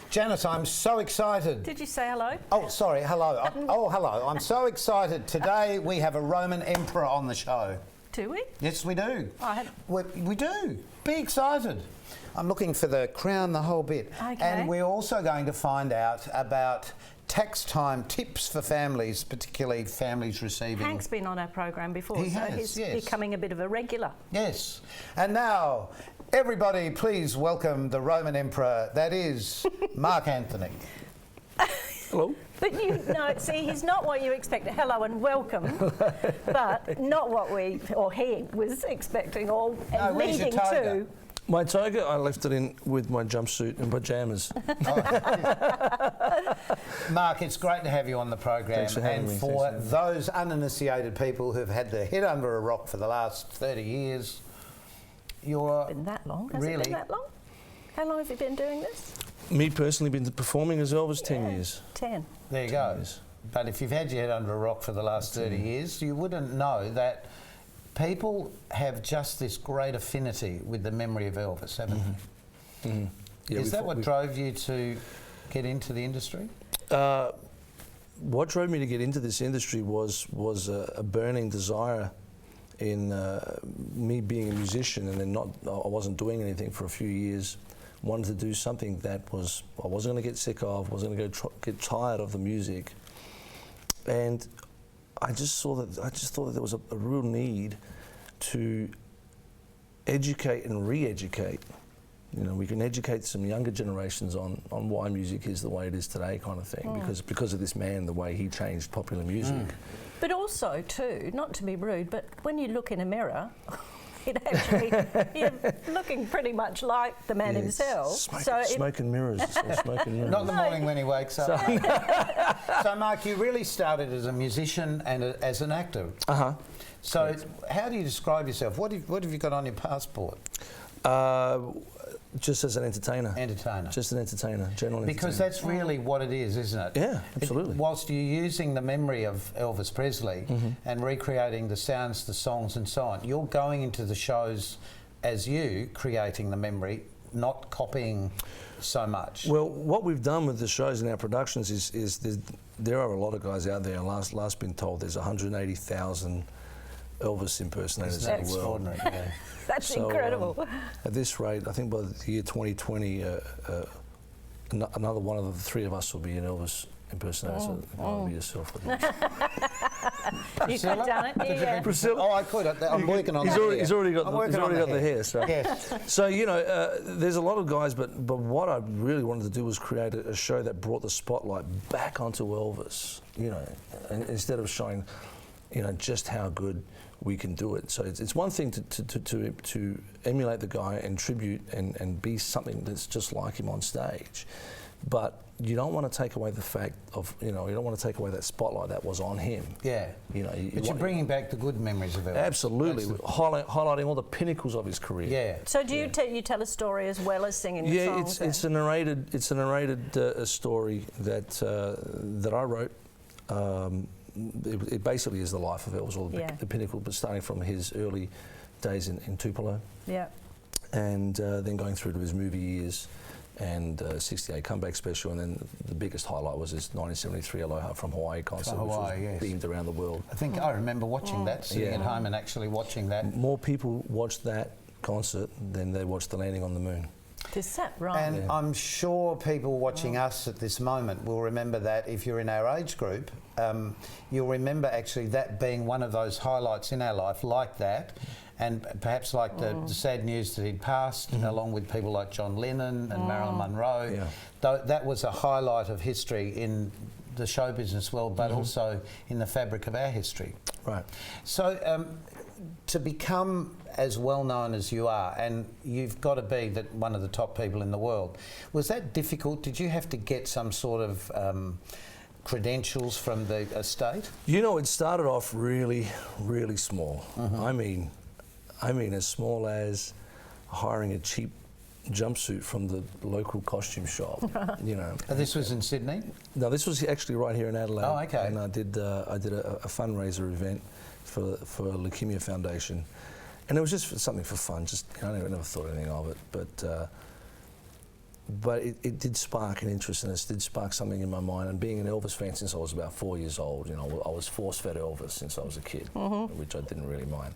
Janice, I'm so excited. Did you say hello? Oh, sorry, hello. Hello. I'm so excited. Today we have a Roman emperor on the show. Do we? Yes, we do. I We do. Be excited. I'm looking for the crown, the whole bit. Okay. And we're also going to find out about tax time tips for families, particularly families receiving... Hank's been on our program before, He so has, he's yes. becoming a bit of a regular. Yes. And now, everybody, please welcome the Roman emperor, that is Mark Anthony. Hello. But see, he's not what you expected. Hello and welcome, but not what he was expecting or where's your leading toga? to. My toga, I left it in with my jumpsuit and pajamas. Mark, it's great to have you on the program. Thanks for having me. And for those uninitiated people who've had their head under a rock for the last 30 years, you're... Been that long? Has it really been that long? How long have you been doing this? Me personally, been performing as Elvis 10 years. 10. There you go. But if you've had your head under a rock for the last 30 years, you wouldn't know that people have just this great affinity with the memory of Elvis, haven't they? Mm-hmm. Yeah, is that what drove you to get into the industry? What drove me to get into this industry was a burning desire in me being a musician, and then I wasn't doing anything for a few years. Wanted to do something that I wasn't going to get sick of, wasn't going to get tired of the music, and I just thought that there was a real need to educate and re-educate. You know, we can educate some younger generations on why music is the way it is today, kind of thing, because of this man, the way he changed popular music. But also, too, not to be rude, but when you look in a mirror, it actually, you're looking pretty much like the man himself. Smoke and mirrors. It's all smoke and mirrors. Not in the morning when he wakes up. So, Mark, you really started as a musician and as an actor. Uh-huh. So, how do you describe yourself? What have you got on your passport? Just as an entertainer. Entertainer. Just an entertainer, general entertainer. Because that's really what it is, isn't it? Yeah, absolutely. Whilst you're using the memory of Elvis Presley and recreating the sounds, the songs and so on, you're going into the shows as you, creating the memory, not copying so much. Well, what we've done with the shows and our productions is there are a lot of guys out there. Last been told there's 180,000 Elvis impersonators in the world. Extraordinary, yeah. That's incredible. At this rate, I think by the year 2020, another one of the three of us will be an Elvis impersonator. So I'll be yourself. You could have done it. Yeah. Priscilla. Oh, I could. I'm working on that. He's already got the hair. So. Yes. So, you know, there's a lot of guys, but what I really wanted to do was create a show that brought the spotlight back onto Elvis, you know, and instead of showing, you know, just how good we can do it. So it's one thing to emulate the guy and tribute and be something that's just like him on stage, but you don't want to take away the fact of, you know, you don't want to take away that spotlight that was on him. Yeah. You know, but you're bringing back the good memories of Elvis. Absolutely, highlighting all the pinnacles of his career. Yeah. So do you tell a story as well as singing the songs? Yeah, it's a narrated story that I wrote. It basically is the life of Elvis, all the pinnacle, but starting from his early days in Tupelo, and then going through to his movie years, and 68 comeback special, and then the biggest highlight was his 1973 Aloha from Hawaii concert, which was beamed around the world. I think I remember watching that, sitting at home and actually watching that. More people watched that concert than they watched the landing on the moon. Is that right? And I'm sure people watching us at this moment will remember that. If you're in our age group, you'll remember actually that being one of those highlights in our life, like that, and perhaps like the sad news that he'd passed, along with people like John Lennon and Marilyn Monroe. Yeah. That was a highlight of history in the show business world, but also in the fabric of our history. Right. So to become as well known as you are, and you've got to be one of the top people in the world, was that difficult? Did you have to get some sort of credentials from the estate? You know, it started off really, really small. I mean, as small as hiring a cheap jumpsuit from the local costume shop. You know. This was in Sydney? No, this was actually right here in Adelaide. Oh, okay. And I did a fundraiser event for Leukemia Foundation, and it was just something for fun. Just, you know, I never thought anything of it, but but it did spark an interest, and it did spark something in my mind. And being an Elvis fan since I was about 4 years old, you know, I was force-fed Elvis since I was a kid, which I didn't really mind.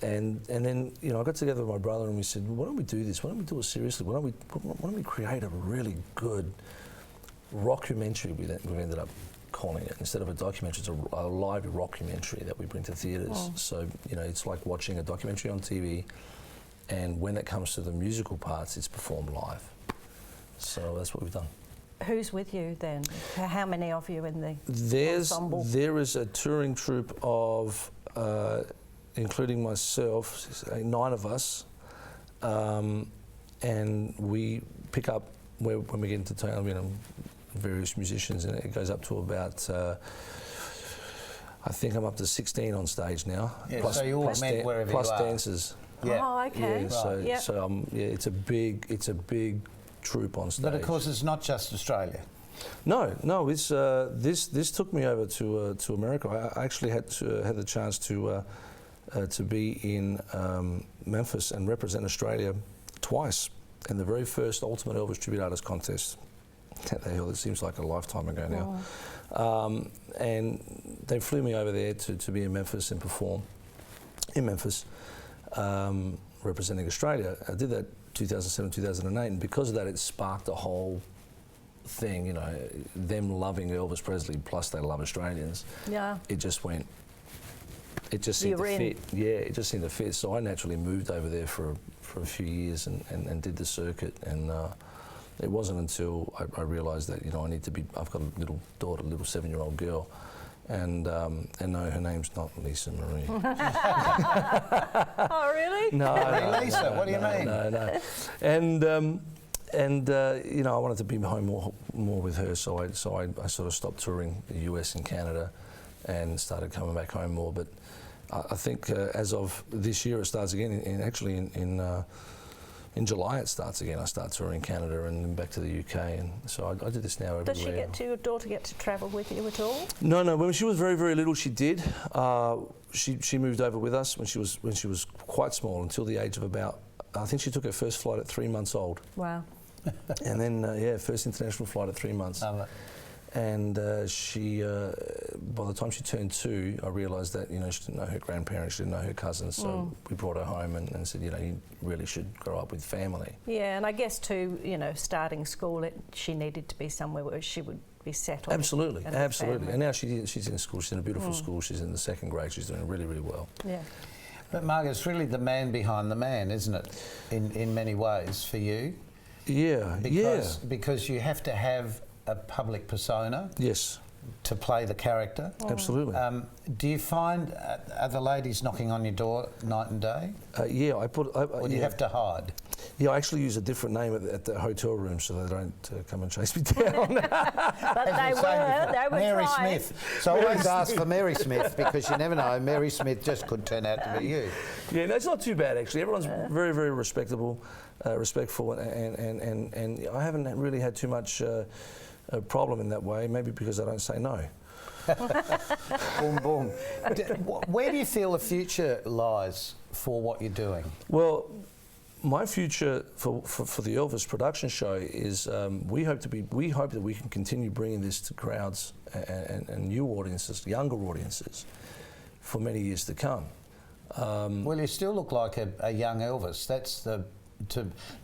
And then, you know, I got together with my brother and we said, why don't we do this? Why don't we do it seriously? Why don't we create a really good rockumentary? We ended up calling it. Instead of a documentary, it's a live rockumentary that we bring to theatres. So, you know, it's like watching a documentary on TV, and when it comes to the musical parts, it's performed live. So that's what we've done. Who's with you then? How many of you in the ensemble? There is a touring troupe of, including myself, 9 of us, and we pick up when we get into town, you know, various musicians, and it goes up to about, I think I'm up to 16 on stage now. Yeah, so you all meet wherever plus you are. dancers. Yeah. Oh, okay. Yeah, so it's a big troupe on stage. But of course, it's not just Australia. No, it's this took me over to America. I actually had the chance to be in Memphis and represent Australia twice in the very first Ultimate Elvis Tribute Artist Contest. It seems like a lifetime ago now. And they flew me over there to be in Memphis and perform in Memphis, representing Australia. I did that 2007, 2008, and because of that, it sparked a whole thing, you know, them loving Elvis Presley, plus they love Australians. Yeah. It just went, it just seemed to fit. Yeah, it just seemed to fit. So I naturally moved over there for a few years and did the circuit. And it wasn't until I realised that, you know, I've got a little daughter, a little 7-year-old girl, and no, her name's not Lisa Marie. Oh, really? No, Lisa, what do you mean? No. And you know, I wanted to be home more with her, so I sort of stopped touring the US and Canada, and started coming back home more. But I think as of this year, it starts again. In July it starts again. I start touring Canada and then back to the UK, and so I do this now everywhere. Does your daughter get to travel with you at all? No. When she was very, very little, she did. She moved over with us when she was quite small, until the age of about, I think she took her first flight at 3 months old. Wow. And then first international flight at 3 months. And she, by the time she turned 2, I realised that, you know, she didn't know her grandparents, she didn't know her cousins, so we brought her home and said, you know, you really should grow up with family. Yeah, and I guess too, you know, starting school, she needed to be somewhere where she would be settled. Absolutely. And now she's in school, she's in a beautiful school, she's in the 2nd grade, she's doing really, really well. Yeah. But Margaret, it's really the man behind the man, isn't it, in many ways for you? Yeah, because you have to have a public persona. Yes. To play the character. Absolutely. Do you find are the ladies knocking on your door night and day? Yeah, or do you have to hide? Yeah, I actually use a different name at the hotel room so they don't come and chase me down. But they were Mary trying. Smith. So I always ask for Mary Smith, because you never know. Mary Smith just could turn out to be you. Yeah, no, it's not too bad actually. Everyone's very, very respectful, and I haven't really had too much a problem in that way, maybe because I don't say no. Boom, boom. Where do you feel the future lies for what you're doing? Well, my future for the Elvis production show is we hope that we can continue bringing this to crowds and new audiences, younger audiences, for many years to come. Well, you still look like a young Elvis. That's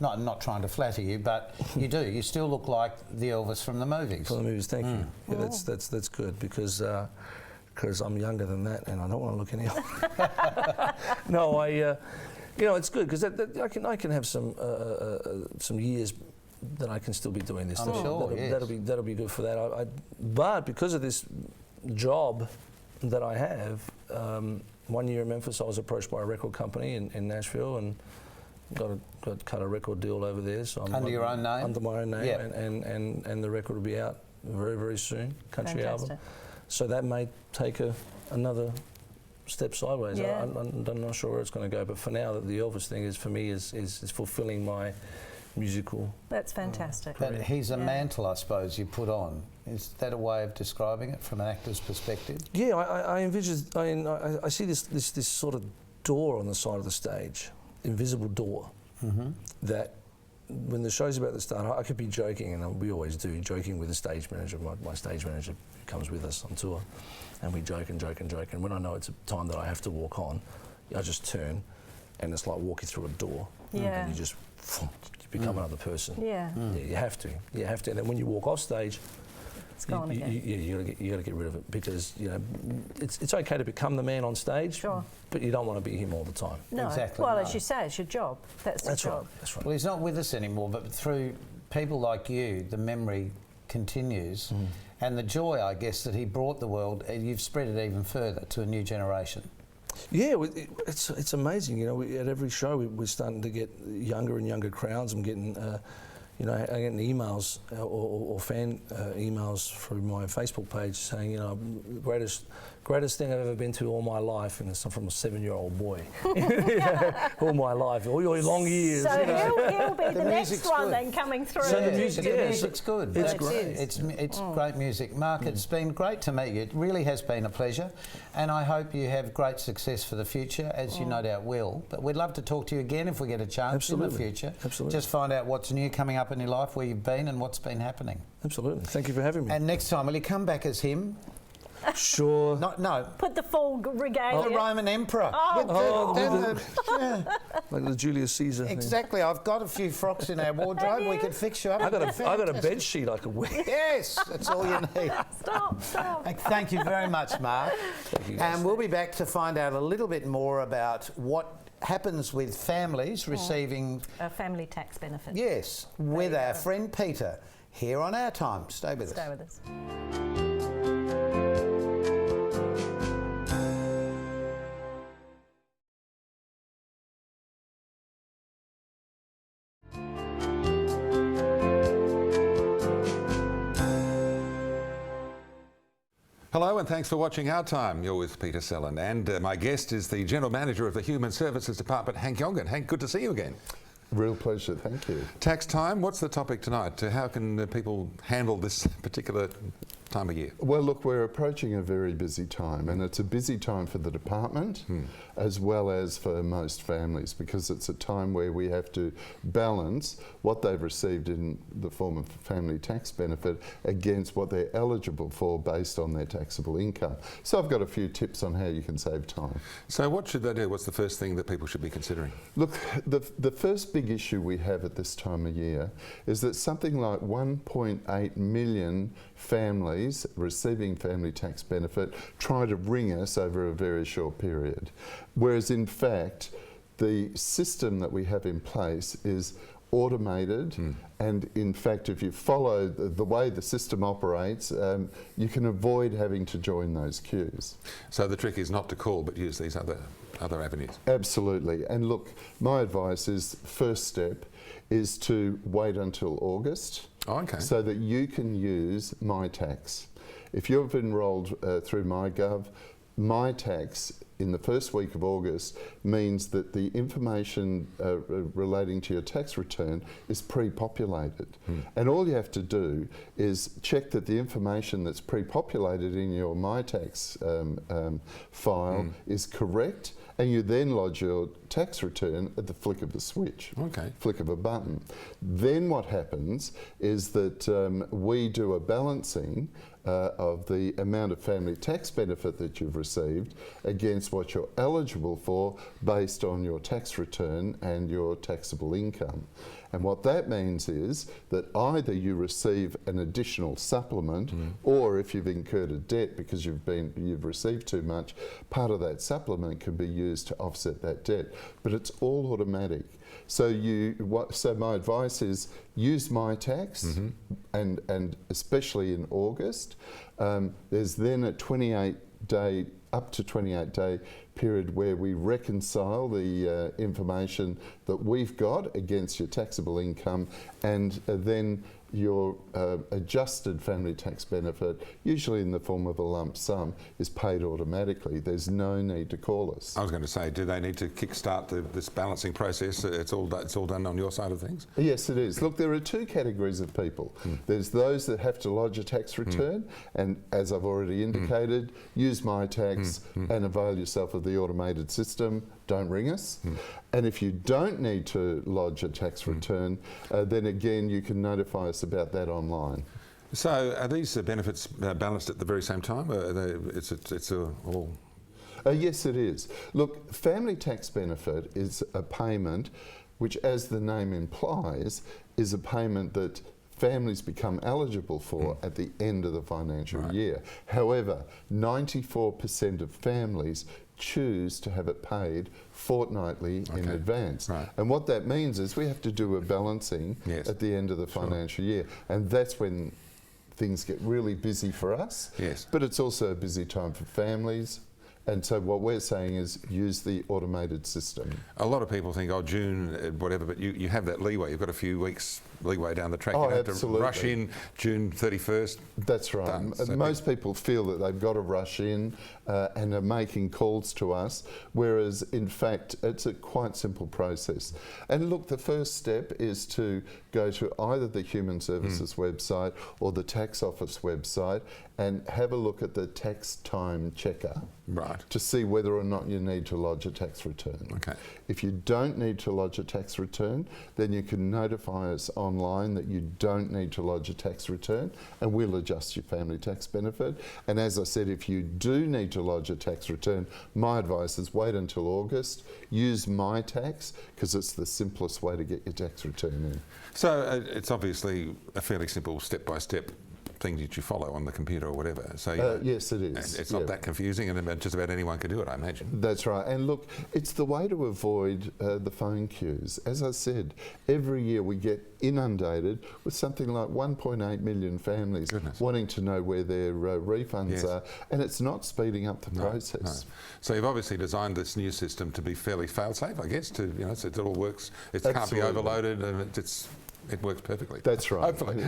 not trying to flatter you, but you do. You still look like the Elvis from the movies. From the movies, thank you. Yeah, that's good, because I'm younger than that, and I don't want to look any older. No, you know, it's good because I can have some years that I can still be doing this. I'm sure, yes. That'll be good for that. But because of this job that I have, 1 year in Memphis, I was approached by a record company in Nashville and got cut a record deal over there. So I'm under your own name? Under my own name, yep. and the record will be out very, very soon, country Fantastic. album. So that may take another step sideways. Yeah. I'm not sure where it's going to go, but for now, the Elvis thing is, for me, is fulfilling my musical. That's fantastic. But he's a mantle, I suppose, you put on. Is that a way of describing it from an actor's perspective? Yeah, I envision. I see this sort of door on the side of the stage, invisible door, that when the show's about to start, I could be joking, and we always do, joking with the stage manager. My stage manager who comes with us on tour, and we joke and joke and joke. And when I know it's a time that I have to walk on, I just turn, and it's like walking through a door. Yeah. And you just you become another person. Yeah. Yeah, you have to. You have to. And then when you walk off stage, It's gone again. you got to get rid of it, because it's okay to become the man on stage, Sure. but you don't want to be him all the time. No. Exactly, Well, no. as you say, it's your job. That's That's the right. job. That's right. Well, he's not with us anymore, but through people like you, the memory continues. And the joy, I guess, that he brought the world, you've spread it even further to a new generation. Yeah, it's amazing. At every show we're starting to get younger and younger crowds. I'm getting, I'm getting emails or fan emails through my Facebook page saying, greatest thing I've ever been to all my life, and it's from a 7-year-old boy. All my life, all your long years. So he'll be the next music's one good. then coming through. So the music- yeah, music's good. it's That's- great. It's great music. Mark, it's been great to meet you. It really has been a pleasure, and I hope you have great success for the future, as you no doubt will. But we'd love to talk to you again if we get a chance in the Absolutely. future. Absolutely. Just find out what's new coming up in your life, where you've been and what's been happening. Absolutely. Thank you for having me. And next time, will you come back as him? Sure. No, Put the full regalia. the Roman Emperor. Oh, Yeah, Like the Julius Caesar thing. exactly. I've got a few frocks in our wardrobe. We could fix you up. I got a bed sheet I could wear. Yes, that's all you need. Stop. Thank you very much, Mark. Thank you, guys. And we'll be back to find out a little bit more about what happens with families receiving, A family tax benefit. yes, with you our go. friend Peter here on Our Time. Stay with us. Stay with us. Hello and thanks for watching Our Time. You're with Peter Sellen, and my guest is the General Manager of the Human Services Department, Hank Yongan. Hank, good to see you again. Real pleasure, thank you. Tax time, what's the topic tonight? How can people handle this particular time of year? Well, look, we're approaching a very busy time, and it's a busy time for the department as well as for most families, because it's a time where we have to balance what they've received in the form of family tax benefit against what they're eligible for based on their taxable income. So I've got a few tips on how you can save time. So what should they do? What's the first thing that people should be considering? Look, the first big issue we have at this time of year is that something like 1.8 million families receiving family tax benefit try to ring us over a very short period. Whereas in fact, the system that we have in place is automated, and in fact, if you follow the way the system operates, you can avoid having to join those queues. So the trick is not to call, but use these other avenues. Absolutely. And look, my advice is, first step is to wait until August. Oh, okay. So that you can use MyTax. If you've enrolled through MyGov, MyTax in the first week of August means that the information relating to your tax return is pre-populated. And all you have to do is check that the information that's pre-populated in your MyTax file is correct, and you then lodge your tax return at the flick of the switch, flick of a button. Then what happens is that we do a balancing of the amount of family tax benefit that you've received against what you're eligible for based on your tax return and your taxable income. And what that means is that either you receive an additional supplement, or if you've incurred a debt because you've received too much, part of that supplement can be used to offset that debt. But it's all automatic. So so my advice is use MyTax, and especially in August. There's then a 28-day, up to 28-day period where we reconcile the information that we've got against your taxable income, and then your adjusted family tax benefit, usually in the form of a lump sum, is paid automatically. There's no need to call us. I was going to say, do they need to kickstart this balancing process? It's all done on your side of things? Yes, it is. Look, there are two categories of people. There's those that have to lodge a tax return, and as I've already indicated, use MyTax and avail yourself of the automated system. don't ring us. And if you don't need to lodge a tax return, then again you can notify us about that online. So are these benefits balanced at the very same time? It's all... Yes, it is. Look, family tax benefit is a payment which, as the name implies, is a payment that families become eligible for at the end of the financial year. However, 94% of families choose to have it paid fortnightly in advance. And what that means is we have to do a balancing at the end of the financial year. And that's when things get really busy for us. But it's also a busy time for families. And so what we're saying is use the automated system. A lot of people think, oh, June, whatever, but you have that leeway. You've got a few weeks leeway down the track. You don't have to rush in June 31st. That's right. So most people feel that they've got to rush in and are making calls to us, whereas in fact it's a quite simple process. And look, the first step is to go to either the Human Services website or the Tax Office website and have a look at the tax time checker to see whether or not you need to lodge a tax return. If you don't need to lodge a tax return, then you can notify us online that you don't need to lodge a tax return, and we'll adjust your family tax benefit. And as I said, if you do need to lodge a tax return, my advice is wait until August, use My Tax, because it's the simplest way to get your tax return in. So it's obviously a fairly simple step-by-step things that you follow on the computer or whatever. So yes, it is. It's not that confusing, and just about anyone can do it, I imagine. That's right. And look, it's the way to avoid the phone queues. As I said, every year we get inundated with something like 1.8 million families wanting to know where their refunds are, and it's not speeding up the process. So you've obviously designed this new system to be fairly fail-safe, I guess, to so it all works. It can't be overloaded, and it works perfectly. That's right. Hopefully.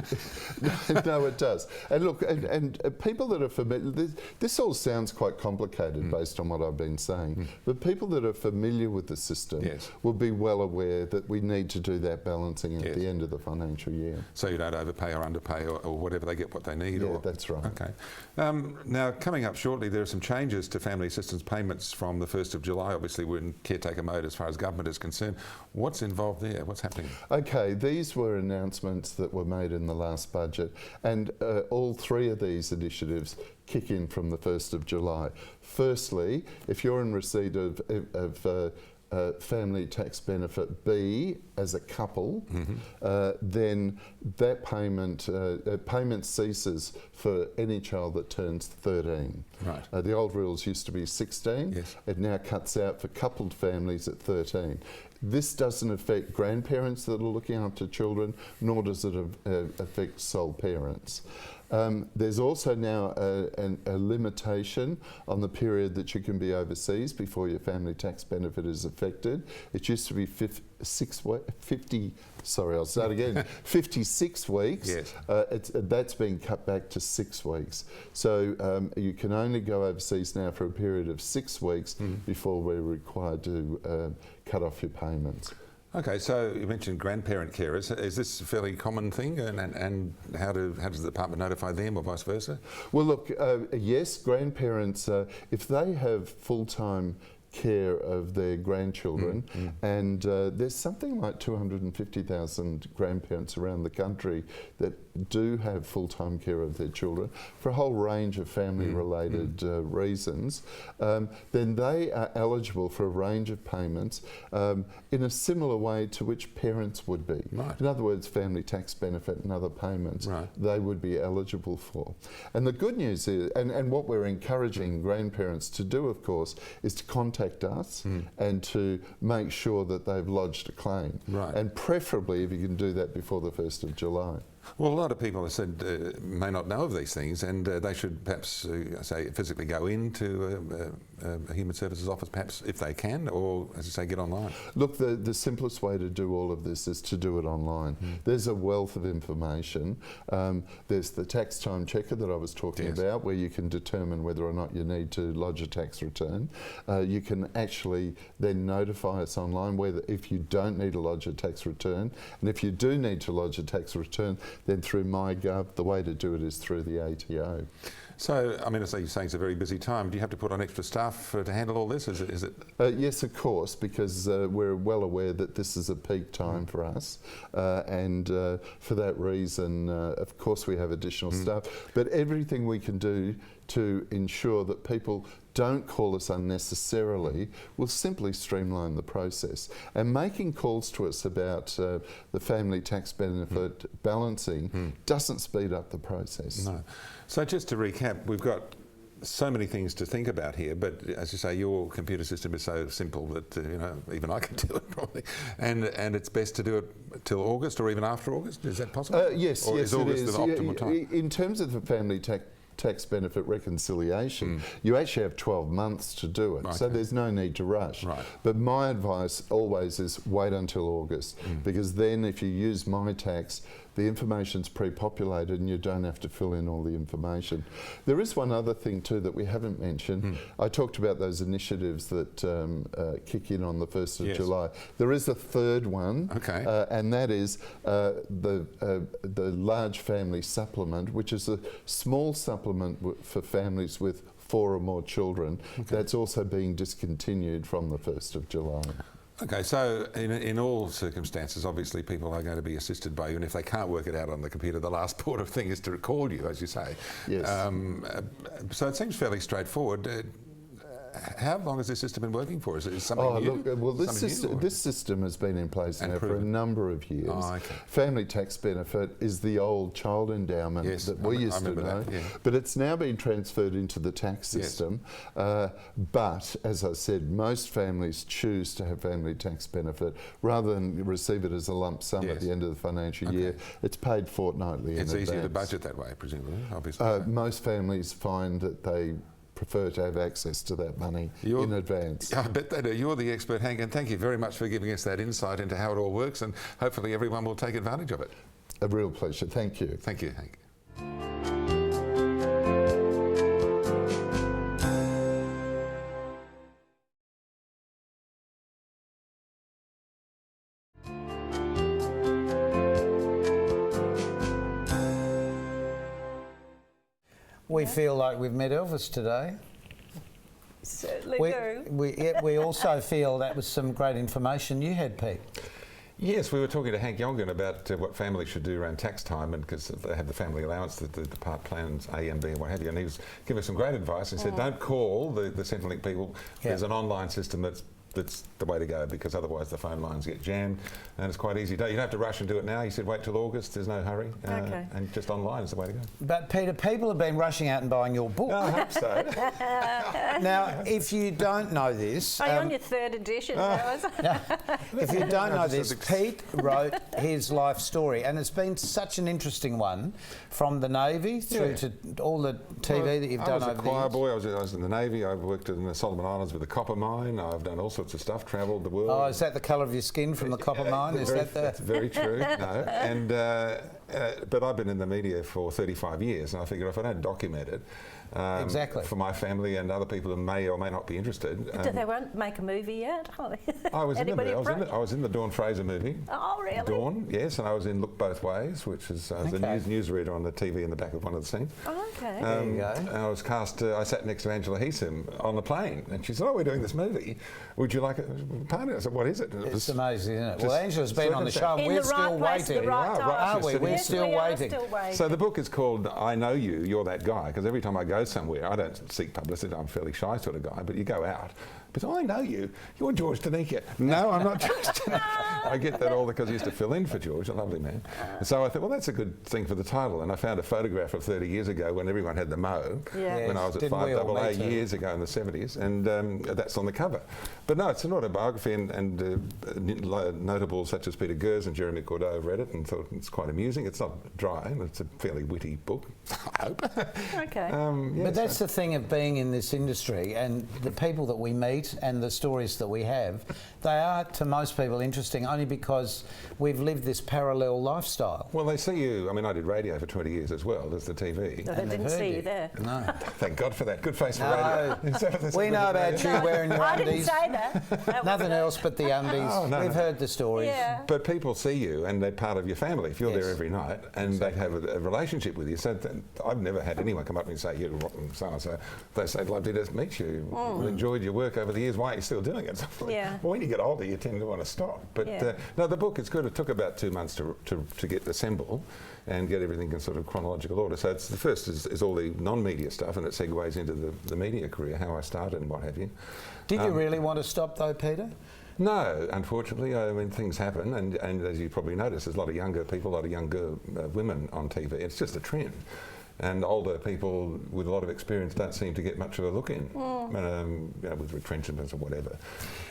No, it does. And look, and people that are familiar, this all sounds quite complicated based on what I've been saying, but people that are familiar with the system will be well aware that we need to do that balancing at the end of the financial year. So you don't overpay or underpay or whatever, they get what they need? Yeah, that's right. Okay. Now, coming up shortly, there are some changes to family assistance payments from the 1st of July. Obviously, we're in caretaker mode as far as government is concerned. What's involved there? What's happening? Okay, these were announcements that were made in the last budget, and all three of these initiatives kick in from the 1st of July. Firstly, if you're in receipt of family tax benefit B as a couple, then that payment ceases for any child that turns 13. The old rules used to be 16. It now cuts out for coupled families at 13. This doesn't affect grandparents that are looking after children, nor does it affect sole parents. There's also now a limitation on the period that you can be overseas before your family tax benefit is affected. It used to be 56 weeks. That's been cut back to 6 weeks. So you can only go overseas now for a period of 6 weeks before we're required to cut off your payments. Okay, so you mentioned grandparent carers. Is this a fairly common thing, and how does the department notify them, or vice versa? Well, look, yes, grandparents, if they have full-time care of their grandchildren, and there's something like 250,000 grandparents around the country that do have full-time care of their children for a whole range of family-related reasons, then they are eligible for a range of payments in a similar way to which parents would be. In other words, family tax benefit and other payments they would be eligible for. And the good news is, and what we're encouraging grandparents to do, of course, is to contact us and to make sure that they've lodged a claim. And preferably if you can do that before the 1st of July. Well, a lot of people have said may not know of these things, and they should perhaps say physically go into a human services office, perhaps if they can, or as I say, get online. Look, the simplest way to do all of this is to do it online. There's a wealth of information. There's the tax time checker that I was talking about, where you can determine whether or not you need to lodge a tax return. You can actually then notify us online whether if you don't need to lodge a tax return, and if you do need to lodge a tax return, then through MyGov, the way to do it is through the ATO. So, I mean, as you're saying, it's a very busy time. Do you have to put on extra staff to handle all this? Is it? Yes, of course, because we're well aware that this is a peak time for us, and for that reason, of course, we have additional staff. But everything we can do to ensure that people don't call us unnecessarily will simply streamline the process. And making calls to us about the family tax benefit balancing doesn't speed up the process. No. So just to recap, we've got so many things to think about here, but as you say, your computer system is so simple that even I can do it probably, and it's best to do it till August or even after August. Is that possible? Yes, or yes, is August the optimal time? In terms of the family tax benefit reconciliation, you actually have 12 months to do it, so there's no need to rush. Right. But my advice always is wait until August, because then if you use My Tax, the information's pre-populated and you don't have to fill in all the information. There is one other thing too that we haven't mentioned. I talked about those initiatives that kick in on the 1st of July. There is a third one, and that is the large family supplement, which is a small supplement for families with 4 or more children. That's also being discontinued from the 1st of July. Okay, so in all circumstances, obviously people are going to be assisted by you, and if they can't work it out on the computer, the last port of thing is to call you, as you say. Yes. So it seems fairly straightforward. How long has this system been working for? Is it something new? Look, well, this system has been in place now for a number of years. Family tax benefit is the old child endowment that we used to know, but it's now been transferred into the tax system. But as I said, most families choose to have family tax benefit rather than receive it as a lump sum at the end of the financial year. It's paid fortnightly. It's in easier to advance. budget that way, presumably. Obviously, most families find that they prefer to have access to that money in advance. I bet they do. You're the expert, Hank, and thank you very much for giving us that insight into how it all works, and hopefully everyone will take advantage of it. A real pleasure. Thank you. Thank you, Hank. We feel like we've met Elvis today. Certainly do. We also feel that was some great information you had, Pete. Yes, we were talking to Hank Yongan about what families should do around tax time, and because they have the family allowance, the part plans A and B and what have you, and he was giving us some great advice and said, don't call the Centrelink people. There's an online system that's the way to go, because otherwise the phone lines get jammed, and it's quite easy. You don't have to rush and do it now. He said wait till August, there's no hurry, and just online is the way to go. But Peter, people have been rushing out and buying your book. I hope so. Now, if you don't know this... Are you on your 3rd edition? If you don't know this, Pete wrote his life story, and it's been such an interesting one, from the Navy through to all the TV that you've done over the years. I was a choir boy, I was in the Navy, I've worked in the Solomon Islands with a copper mine, I've done all sorts of stuff, travelled the world. Oh, is that the colour of your skin from the copper mine? That's very true, no. And, but I've been in the media for 35 years, and I figured if I don't document it, for my family and other people who may or may not be interested. Do they won't make a movie yet? I was in the Dawn Fraser movie. Oh, really? Dawn, yes, and I was in Look Both Ways, which is the newsreader on the TV in the back of one of the scenes. Oh, okay. There you go. And I was cast, I sat next to Angela Heeson on the plane, and she said, we're doing this movie. Would you like a part of it? I said, what is it? It's amazing, isn't it? Well, Angela's been on the show, and In we're the still right place, waiting. the right time. Are we? We're Yes, still we are waiting. still waiting. So the book is called I Know You, You're That Guy, because every time I go somewhere, I don't seek publicity, I'm a fairly shy sort of guy, but you go out, but I know you, you're George Danica. No, I'm not George Danica. I get that all because I used to fill in for George, a lovely man. So I thought, well, that's a good thing for the title, and I found a photograph of 30 years ago when everyone had the Mo, when I was at 5AA years ago in the 70s, and that's on the cover. But no, it's an autobiography, and notables such as Peter Gers and Jeremy Cordeaux have read it and thought it's quite amusing. It's not dry, and it's a fairly witty book, I hope. Okay. But that's the thing of being in this industry, and the people that we meet and the stories that we have, They are, to most people, interesting only because we've lived this parallel lifestyle. Well, they see you. I mean, I did radio for 20 years as well as the TV. No, they And they've didn't heard see you. you there. No. Thank God for that. Good face for No. radio. We know about you wearing your I didn't undies. say that. That Nothing wasn't it. else but the undies. Oh, no, We've no. heard the stories. Yeah. But people see you and they're part of your family if you're Yes. there every night, and they have a relationship with you. So I've never had anyone come up to me and say, you're rotten so-and-so. They say, lovely to meet you. Enjoyed your work over the years. Why are you still doing it? So I'm like, Yeah. well, when you get older, you tend to want to stop. But Yeah. no, the book is good. It took about 2 months to get assembled and get everything in sort of chronological order. So it's, the first is all the non-media stuff, and it segues into the media career, how I started and what have you. Did you really want to stop though, Peter? No, unfortunately, I mean, things happen, and as you probably notice, there's a lot of younger people, a lot of younger women on TV. It's just a trend. And older people with a lot of experience don't seem to get much of a look in, you know, with retrenchments or whatever,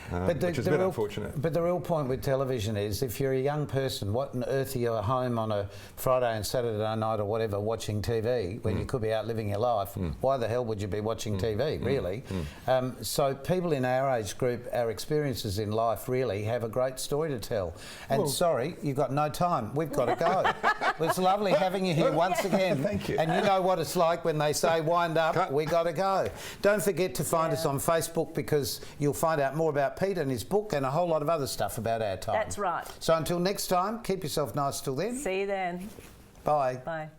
which is a bit unfortunate. But the real point with television is, if you're a young person, what on earth are you at home on a Friday and Saturday night or whatever watching TV when you could be out living your life? Why the hell would you be watching TV, really? So people in our age group, our experiences in life really have a great story to tell. And sorry, you've got no time. We've got to go. It was lovely having you here once again. Thank you. And you know what it's like when they say wind up, Cut. we got to go. Don't forget to find us on Facebook, because you'll find out more about Peter and his book and a whole lot of other stuff about our time. That's right. So until next time, keep yourself nice till then. See you then. Bye. Bye.